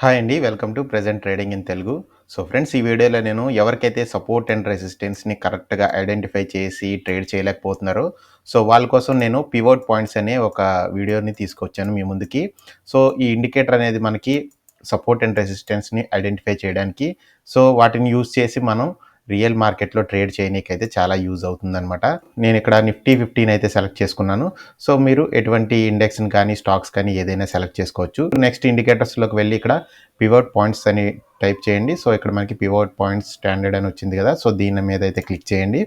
Hi అండి. Welcome to present trading in Telugu. So friends, ఈ వీడియోలో నేను ఎవరికైతే సపోర్ట్ అండ్ రెసిస్టెన్స్‌ని కరెక్ట్‌గా ఐడెంటిఫై చేసి ట్రేడ్ చేయలేకపోతున్నారో, సో వాళ్ళ కోసం నేను పివోట్ పాయింట్స్ అనే ఒక వీడియోని తీసుకొచ్చాను మీ ముందుకి. సో ఈ ఇండికేటర్ అనేది మనకి సపోర్ట్ అండ్ రెసిస్టెన్స్‌ని ఐడెంటిఫై చేయడానికి, సో వాటిని యూజ్ చేసి మనం రియల్ మార్కెట్‌లో ట్రేడ్ చేయనీకైతే చాలా యూజ్ అవుతుందనమాట. నేనిక్కడ నిఫ్టీ 15 అయితే సెలెక్ట్ చేసుకున్నాను. సో మీరు ఎటువంటి ఇండెక్స్‌ని కానీ, స్టాక్స్ కానీ ఏదైనా సెలెక్ట్ చేసుకోవచ్చు. నెక్స్ట్ ఇండికేటర్స్‌లోకి వెళ్ళి ఇక్కడ పివోట్ పాయింట్స్ అని టైప్ చేయండి. సో ఇక్కడ మనకి పివోట్ పాయింట్స్ స్టాండర్డ్ అని వచ్చింది కదా! సో దీని మీద అయితే క్లిక్ చేయండి.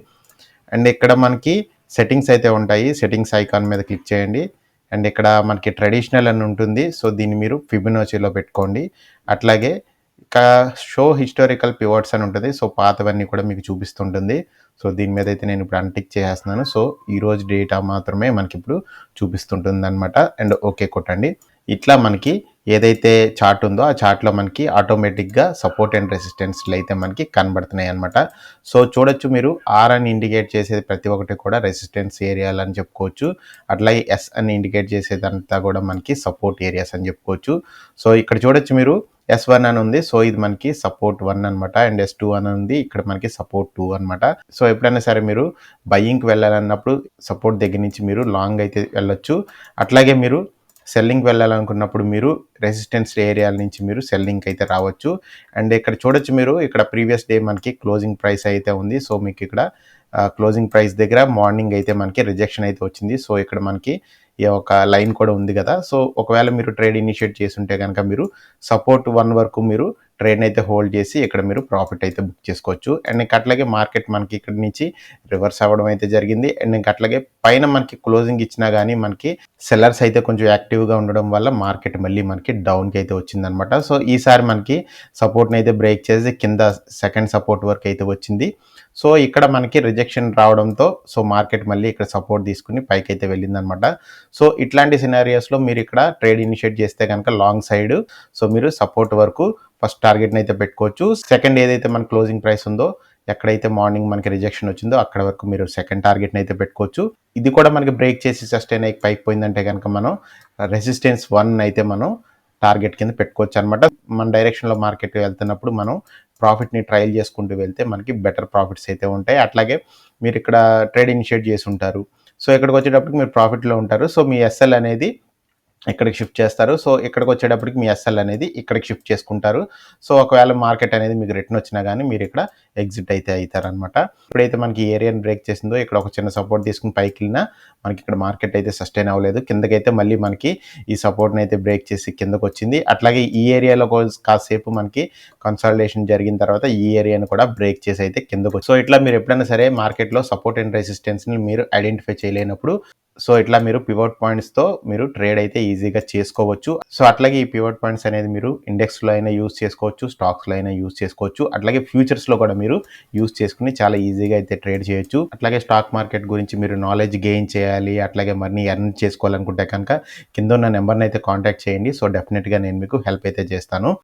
అండ్ ఇక్కడ మనకి సెట్టింగ్స్ అయితే ఉంటాయి. సెట్టింగ్స్ ఐకాన్ మీద క్లిక్ చేయండి. అండ్ ఇక్కడ మనకి ట్రెడిషనల్ అని ఉంటుంది. సో దీన్ని మీరు ఫిబొనాచీలో పెట్టుకోండి. అట్లాగే ఇంకా షో హిస్టారికల్ పివట్స్ అని ఉంటుంది. సో పాతవన్నీ కూడా మీకు చూపిస్తుంటుంది. సో దీని మీద అయితే నేను ఇప్పుడు అన్‌టిక్ చేసేస్తున్నాను. సో ఈరోజు డేటా మాత్రమే మనకిప్పుడు చూపిస్తుంటుందనమాట. అండ్ ఓకే కొట్టండి. ఇట్లా మనకి ఏదైతే చార్ట్ ఉందో ఆ చార్ట్‌లో మనకి ఆటోమేటిక్‌గా సపోర్ట్ అండ్ రెసిస్టెన్స్‌లు అయితే మనకి కనబడుతున్నాయన్నమాట. సో చూడొచ్చు మీరు ఆర్ అని ఇండికేట్ చేసేది ప్రతి ఒక్కటి కూడా రెసిస్టెన్స్ ఏరియాలని చెప్పుకోవచ్చు. అట్లాగే ఎస్ అని ఇండికేట్ చేసేదంతా కూడా మనకి సపోర్ట్ ఏరియాస్ అని చెప్పుకోవచ్చు. సో ఇక్కడ చూడొచ్చు మీరు S1 అని ఉంది. సో ఇది మనకి సపోర్ట్ 1 అనమాట. అండ్ S2 అని ఉంది. ఇక్కడ మనకి సపోర్ట్ 2 అనమాట. సో ఎప్పుడైనా సరే మీరు బయింగ్‌కి వెళ్ళాలన్నప్పుడు సపోర్ట్ దగ్గర నుంచి మీరు లాంగ్ అయితే వెళ్ళొచ్చు. అట్లాగే మీరు సెల్లింగ్‌కి వెళ్ళాలనుకున్నప్పుడు మీరు రెసిస్టెన్స్ ఏరియాల నుంచి మీరు సెల్లింగ్‌కి అయితే రావచ్చు. అండ్ ఇక్కడ చూడొచ్చు మీరు ఇక్కడ ప్రీవియస్ డే మనకి క్లోజింగ్ ప్రైస్ అయితే ఉంది. సో మీకు ఇక్కడ క్లోజింగ్ ప్రైస్ దగ్గర మార్నింగ్ అయితే మనకి రిజెక్షన్ అయితే వచ్చింది. సో ఇక్కడ మనకి ఈ ఒక లైన్ కూడా ఉంది కదా! సో ఒకవేళ మీరు ట్రేడ్ ఇనిషియేట్ చేసుంటే గనక మీరు సపోర్ట్ 1 వరకు మీరు ట్రేడ్‌ని అయితే హోల్డ్ చేసి ఇక్కడ మీరు ప్రాఫిట్ అయితే బుక్ చేసుకోవచ్చు. అండ్ ఇంక అట్లాగే మార్కెట్ మనకి ఇక్కడి నుంచి రివర్స్ అవ్వడం అయితే జరిగింది. అండ్ ఇంక అట్లాగే పైన మనకి క్లోజింగ్ ఇచ్చినా గానీ మనకి సెల్లర్స్ అయితే కొంచెం యాక్టివ్‌గా ఉండడం వల్ల మార్కెట్ మళ్ళీ మనకి డౌన్‌కి అయితే వచ్చిందనమాట. సో ఈసారి మనకి సపోర్ట్‌ని అయితే బ్రేక్ చేసి కింద సెకండ్ సపోర్ట్ వరకు అయితే వచ్చింది. సో ఇక్కడ మనకి రిజెక్షన్ రావడంతో సో మార్కెట్ మళ్ళీ ఇక్కడ సపోర్ట్ తీసుకొని పైకైతే వెళ్ళిందనమాట. సో ఇట్లాంటి సినారియోస్‌లో మీరు ఇక్కడ ట్రేడ్ ఇనిషియేట్ చేస్తే గనక లాంగ్ సైడ్ సో మీరు సపోర్ట్ వరకు ఫస్ట్ టార్గెట్‌ని అయితే పెట్టుకోవచ్చు. సెకండ్ ఏదైతే మన క్లోజింగ్ ప్రైస్ ఉందో ఎక్కడైతే మార్నింగ్ మనకి రిజెక్షన్ వచ్చిందో అక్కడ వరకు మీరు సెకండ్ టార్గెట్‌ని అయితే పెట్టుకోవచ్చు. ఇది కూడా మనకి బ్రేక్ చేసి సస్టైన్ అయ్యి పైకి పోయిందంటే గనక మనం రెసిస్టెన్స్ 1 అయితే మనం టార్గెట్ కింద పెట్టుకోవచ్చు అనమాట. మన డైరెక్షన్‌లో మార్కెట్ వెళ్తున్నప్పుడు మనం ప్రాఫిట్‌ని ట్రయల్ చేసుకుంటూ వెళ్తే మనకి బెటర్ ప్రాఫిట్స్ అయితే ఉంటాయి. అట్లాగే మీరు ఇక్కడ ట్రేడ్ ఇనిషియేట్ చేసి ఉంటారు. సో ఇక్కడికి వచ్చేటప్పటికి మీరు ప్రాఫిట్‌లో ఉంటారు. సో మీ ఎస్ఎల్ అనేది ఇక్కడికి షిఫ్ట్ చేస్తారు. సో ఇక్కడికొచ్చేటప్పటికి మీ ఎస్ఎల్ అనేది ఇక్కడికి షిఫ్ట్ చేసుకుంటారు. సో ఒకవేళ మార్కెట్ అనేది మీకు రిటర్న్ వచ్చినా గానీ మీరు ఇక్కడ ఎగ్జిట్ అయితే అయితారనమాట. ఇప్పుడైతే మనకి ఈ ఏరియాని బ్రేక్ చేసిందో ఇక్కడ ఒక చిన్న సపోర్ట్ తీసుకొని పైకెళ్ళినా మనకి ఇక్కడ మార్కెట్ అయితే సస్టైన్ అవ్వలేదు. కిందకైతే మళ్ళీ మనకి ఈ సపోర్ట్‌ని అయితే బ్రేక్ చేసి కిందకొచ్చింది. అట్లాగే ఈ ఏరియాలో కాసేపు మనకి కన్సాలిడేషన్ జరిగిన తర్వాత ఈ ఏరియాని కూడా బ్రేక్ చేసి అయితే కిందకొచ్చింది. సో ఇట్లా మీరు ఎప్పుడైనా సరే మార్కెట్‌లో సపోర్ట్ అండ్ రెసిస్టెన్స్‌ని మీరు ఐడెంటిఫై చేయలేనప్పుడు సో ఇట్లా మీరు పివట్ పాయింట్స్‌తో మీరు ట్రేడ్ అయితే ఈజీగా చేసుకోవచ్చు. సో అట్లాగే ఈ పివట్ పాయింట్స్ అనేది మీరు ఇండెక్స్‌లో అయినా యూజ్ చేసుకోవచ్చు, స్టాక్స్‌లో అయినా యూజ్ చేసుకోవచ్చు. అట్లాగే ఫ్యూచర్స్‌లో కూడా మీరు యూజ్ చేసుకొని చాలా ఈజీగా అయితే ట్రేడ్ చేయొచ్చు. అట్లాగే స్టాక్ మార్కెట్ గురించి మీరు నాలెడ్జ్ గెయిన్ చేయాలి, అట్లాగే మనీ ఎర్న్ చేసుకోవాలనుకుంటే కనుక కింద ఉన్న నెంబర్‌ని అయితే కాంటాక్ట్ చేయండి. సో డెఫినిట్‌గా నేను మీకు హెల్ప్ అయితే చేస్తాను.